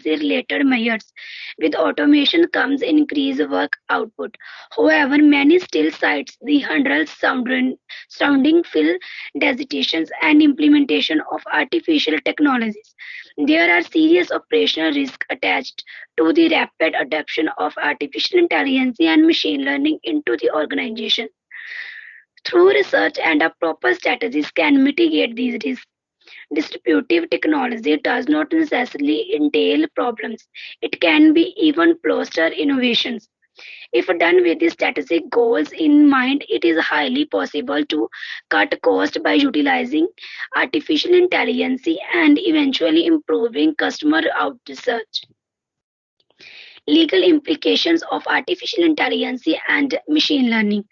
efficiency related measures. With automation comes increased work output. However, many still cites the hurdles surrounding field designations and implementation of artificial technologies. There are serious operational risks attached to the rapid adoption of artificial intelligence and machine learning into the organization. Through research and a proper strategies can mitigate these risks. Distributive technology does not necessarily entail problems. It can be even foster innovations. If done with the strategic goals in mind, it is highly possible to cut cost by utilizing artificial intelligence and eventually improving customer out research. Legal implications of artificial intelligence and machine learning.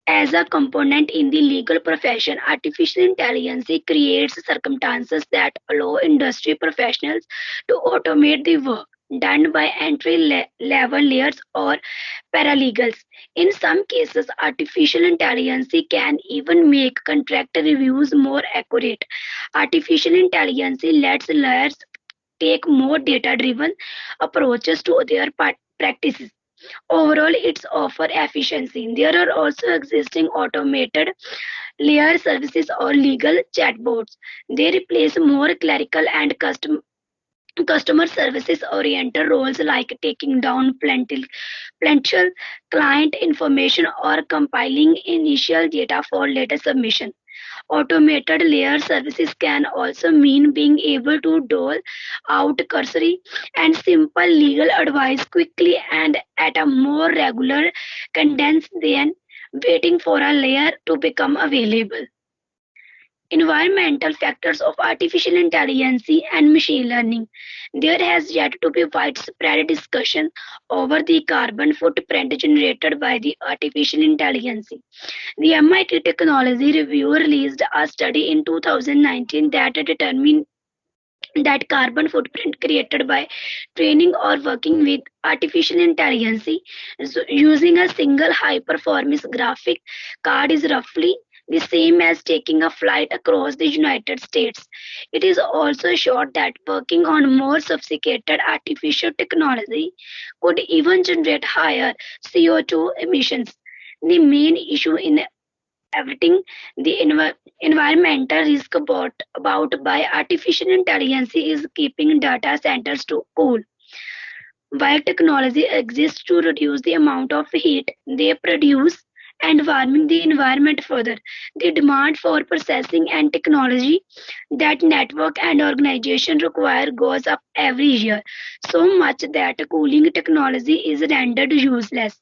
As a component in the legal profession, artificial intelligence creates circumstances that allow industry professionals to automate the work done by entry level layers or paralegals. In some cases, artificial intelligence can even make contract reviews more accurate. Artificial intelligence lets lawyers take more data driven approaches to their practices. Overall, it's offer efficiency. There are also existing automated layer services or legal chatbots. They replace more clerical and customer services oriented roles like taking down plentiful client information or compiling initial data for later submission. Automated layer services can also mean being able to dole out cursory and simple legal advice quickly and at a more regular cadence than waiting for a layer to become available. Environmental factors of artificial intelligence and machine learning. There has yet to be widespread discussion over the carbon footprint generated by the artificial intelligence. The MIT Technology Review released a study in 2019 that determined that carbon footprint created by training or working with artificial intelligence using a single high performance graphic card is roughly the same as taking a flight across the United States. It is also showed that working on more sophisticated artificial technology could even generate higher CO2 emissions. The main issue in everything the environmental risk about by artificial intelligence is keeping data centers to cool. While technology exists to reduce the amount of heat they produce and warming the environment further, the demand for processing and technology that network and organization require goes up every year, so much that cooling technology is rendered useless.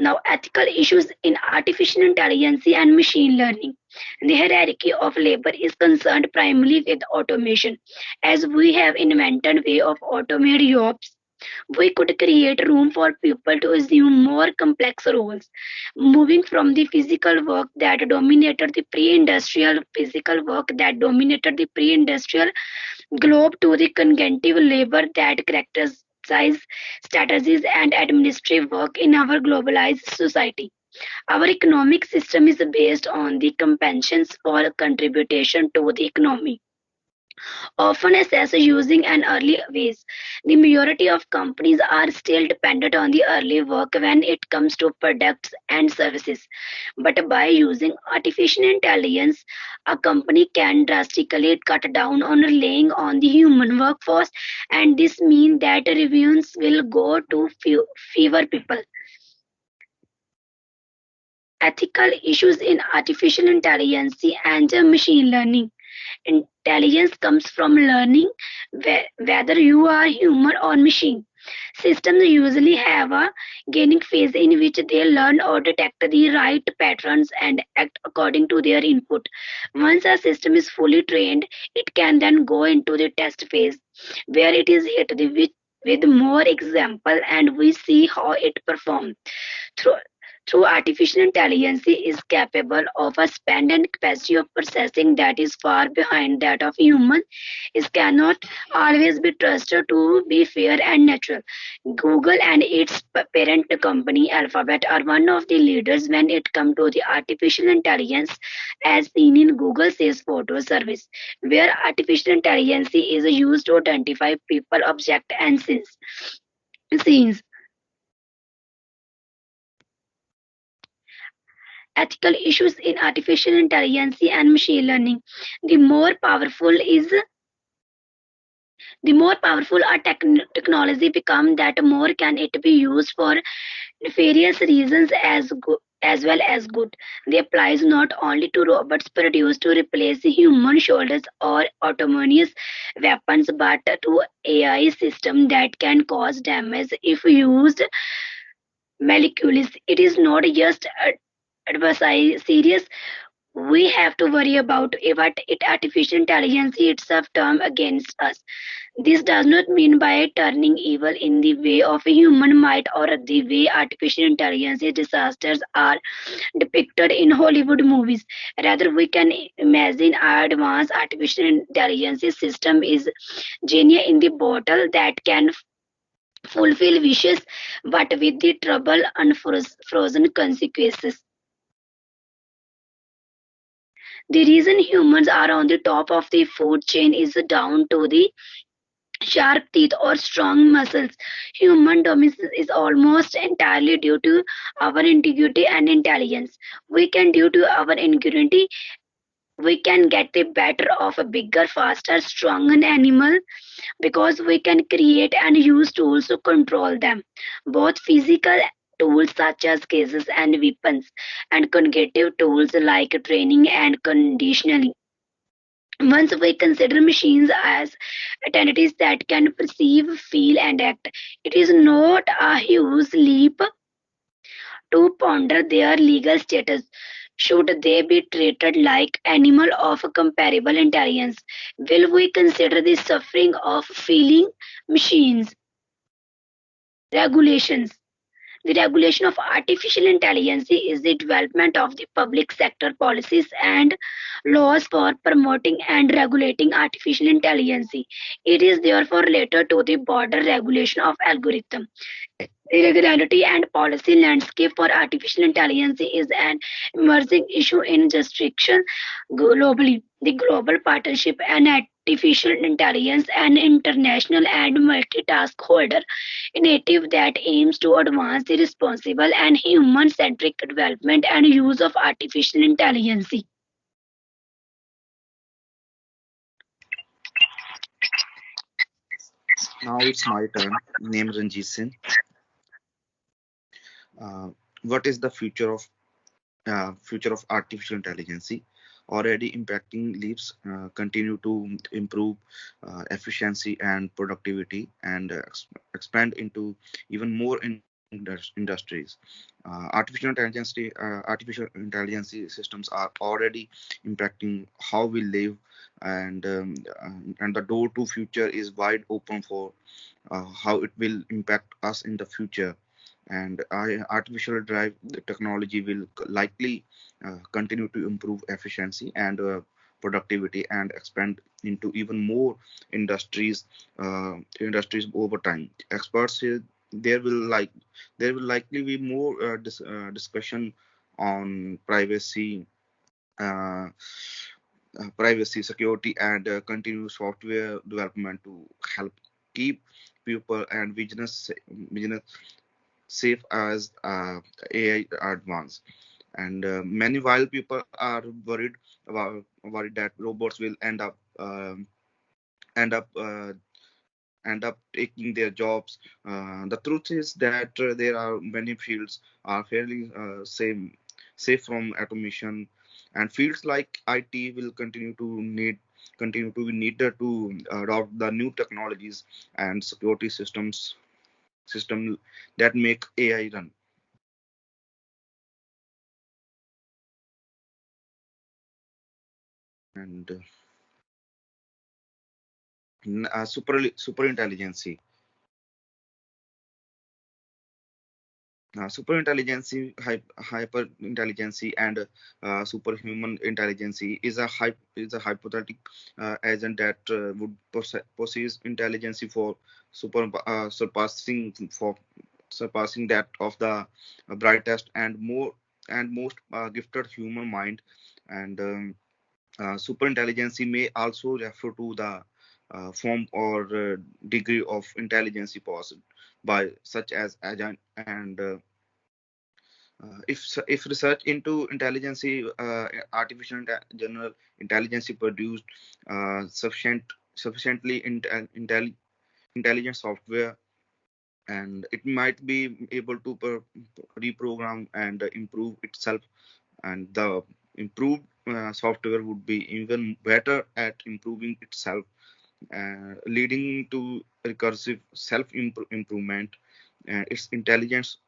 Now, ethical issues in artificial intelligence and machine learning. The hierarchy of labor is concerned primarily with automation. As we have invented way of automate jobs, we could create room for people to assume more complex roles, moving from the physical work that dominated the pre-industrial globe to the cognitive labor that characterize strategies and administrative work in our globalized society. Our economic system is based on the compensations for contribution to the economy, often assessed using an early ways. The majority of companies are still dependent on the early work when it comes to products and services. But by using artificial intelligence, a company can drastically cut down on relying on the human workforce, and this means that revenues will go to fewer people. Ethical issues in artificial intelligence and machine learning. Intelligence comes from learning whether you are human or machine. Systems usually have a gaining phase in which they learn or detect the right patterns and act according to their input. Once a system is fully trained, it can then go into the test phase where it is hit with more example and we see how it performs. Through, through artificial intelligence is capable of a span and capacity of processing that is far behind that of human, it cannot always be trusted to be fair and natural. Google and its parent company Alphabet are one of the leaders when it comes to the artificial intelligence, as seen in Google Says Photo service, where artificial intelligence is used to identify people, objects, and scenes. Ethical issues in artificial intelligence and machine learning. The more powerful is the more powerful a technology become, that more can it be used for nefarious reasons as well as good. They applies not only to robots produced to replace human shoulders or autonomous weapons, but to AI system that can cause damage if used maliciously. It is not just adversary serious we have to worry about what it artificial intelligence itself turn against us. This does not mean by turning evil in the way of a human might or the way artificial intelligence disasters are depicted in Hollywood movies. Rather, we can imagine our advanced artificial intelligence system is genie in the bottle that can fulfill wishes but with the trouble unfrozen consequences. The reason humans are on the top of the food chain is down to the sharp teeth or strong muscles. Human dominance is almost entirely due to our integrity and intelligence. We can, due to our integrity, we can get the better of a bigger, faster, stronger animal because we can create and use tools to control them, both physical tools such as cases and weapons, and cognitive tools like training and conditioning. Once we consider machines as entities that can perceive, feel, and act, it is not a huge leap to ponder their legal status. Should they be treated like animals of comparable intelligence? Will we consider the suffering of feeling machines? Regulations. The regulation of artificial intelligence is the development of the public sector policies and laws for promoting and regulating artificial intelligence. It is therefore related to the broader regulation of algorithm. The regulatory and policy landscape for artificial intelligence is an emerging issue in jurisdiction globally. The global partnership and artificial intelligence and international and multitask holder initiative that aims to advance the responsible and human-centric development and use of artificial intelligence. Now it's my turn. Name Ranjit Singh. Uh, what is the future of artificial intelligence? Already impacting lives, continue to improve efficiency and productivity, and expand into even more industries. Artificial intelligence systems are already impacting how we live, and the door to future is wide open for how it will impact us in the future. And artificial drive the technology will likely continue to improve efficiency and productivity and expand into even more industries industries over time. Experts say there will like there will likely be more discussion on uh, privacy, security, and continuous software development to help keep people and business safe as AI advance. And many while people are worried that robots will end up end up taking their jobs. The truth is that there are many fields are fairly safe from automation, and fields like IT will continue to be needed to adopt the new technologies and security system that make AI run. And super intelligence. Super intelligence, hyper intelligence, and superhuman intelligence is a hypothetical agent that would possess intelligence for surpassing that of the brightest and most gifted human mind. And super intelligence may also refer to the form or degree of intelligence possessed by such as agent. And if research into intelligence, general intelligence produced sufficiently intelligent software, and it might be able to reprogram and improve itself, and the improved software would be even better at improving itself, leading to recursive self improvement. Its intelligence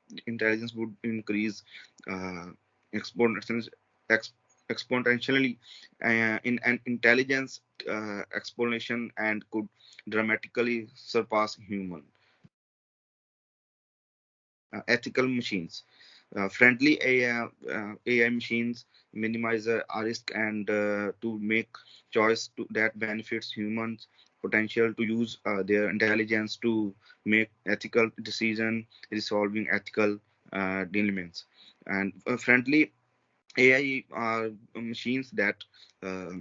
would increase uh, exponentially, ex, exponentially in an intelligence explanation, and could dramatically surpass human. Ethical machines. Friendly AI machines minimize risk and to make choice that benefits humans potential to use their intelligence to make ethical decision, resolving ethical dilemmas. And friendly AI are machines that uh,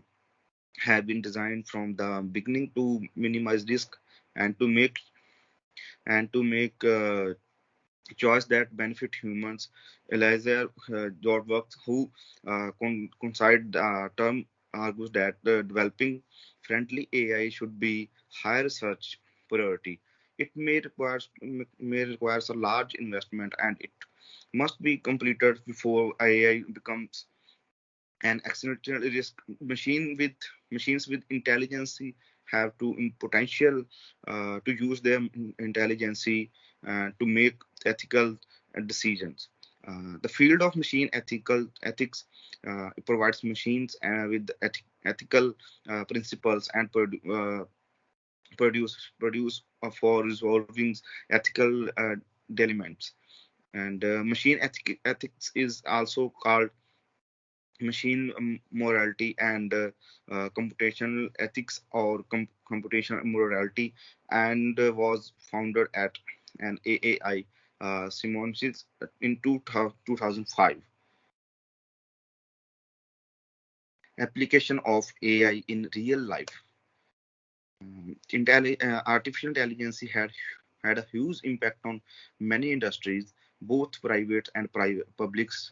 have been designed from the beginning to minimize risk and to make choice that benefit humans. Eliezer Dorworks, who coined the term, argues that developing friendly AI should be high research priority. It may requires a large investment, and it must be completed before AI becomes an accidental risk. Machines with intelligence have to in potential to use their intelligence to make ethical decisions. The field of machine ethics provides machines with ethical principles and for resolving ethical dilemmas. And machine ethics is also called machine morality and computational ethics or computational morality, and was founded at an AAI Simonsys in 2005. Application of AI in real life. Artificial intelligence had a huge impact on many industries, both private and publics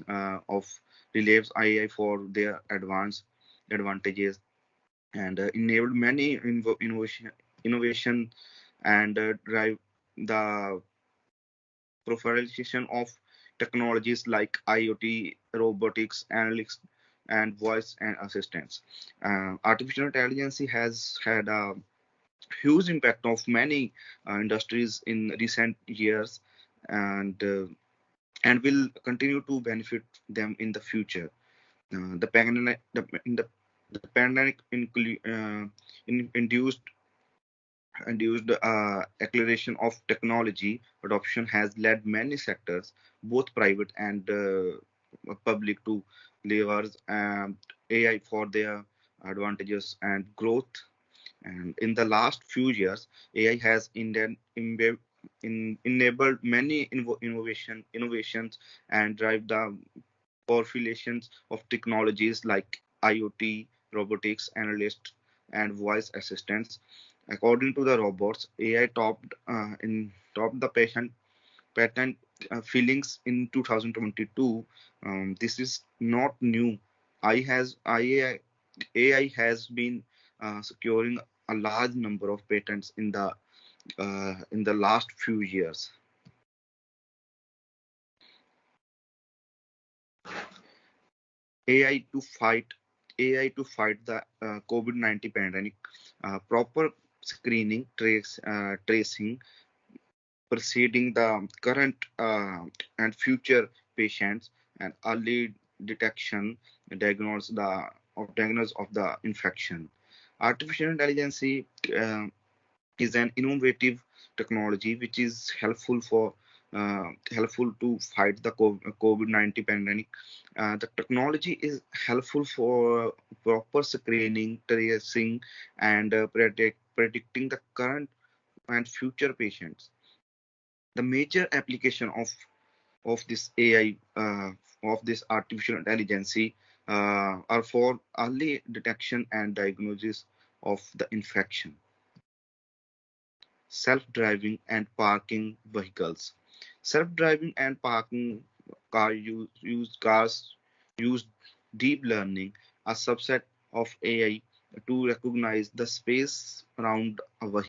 of relieves AI for their advantages, and enabled many innovation and drive the proliferation of technologies like IoT, robotics, analytics, and voice and assistance. Artificial intelligence has had a huge impact of many industries in recent years, and and will continue to benefit them in the future. The pandemic induced acceleration of technology adoption has led many sectors, both private and public, to leverage AI for their advantages and growth. And in the last few years, AI has enabled many innovations and drive the proliferations of technologies like IoT, robotics, analyst, and voice assistants. According to the robots, AI topped the patent fillings in 2022. This is not new. AI has been securing a large number of patents in the last few years. AI to fight AI to fight the COVID-19 pandemic. Proper screening, tracing, preceding the current and future patients, and early detection, diagnose of the infection. Artificial intelligence uh, is an innovative technology which is helpful for helpful to fight the COVID-19 pandemic. The technology is helpful for proper screening, tracing, and predicting the current and future patients. The major application of this AI, of this artificial intelligence, are for early detection and diagnosis of the infection. Self-driving and parking vehicles. Self-driving and parking cars use deep learning, a subset of AI, to recognize the space around a vehicle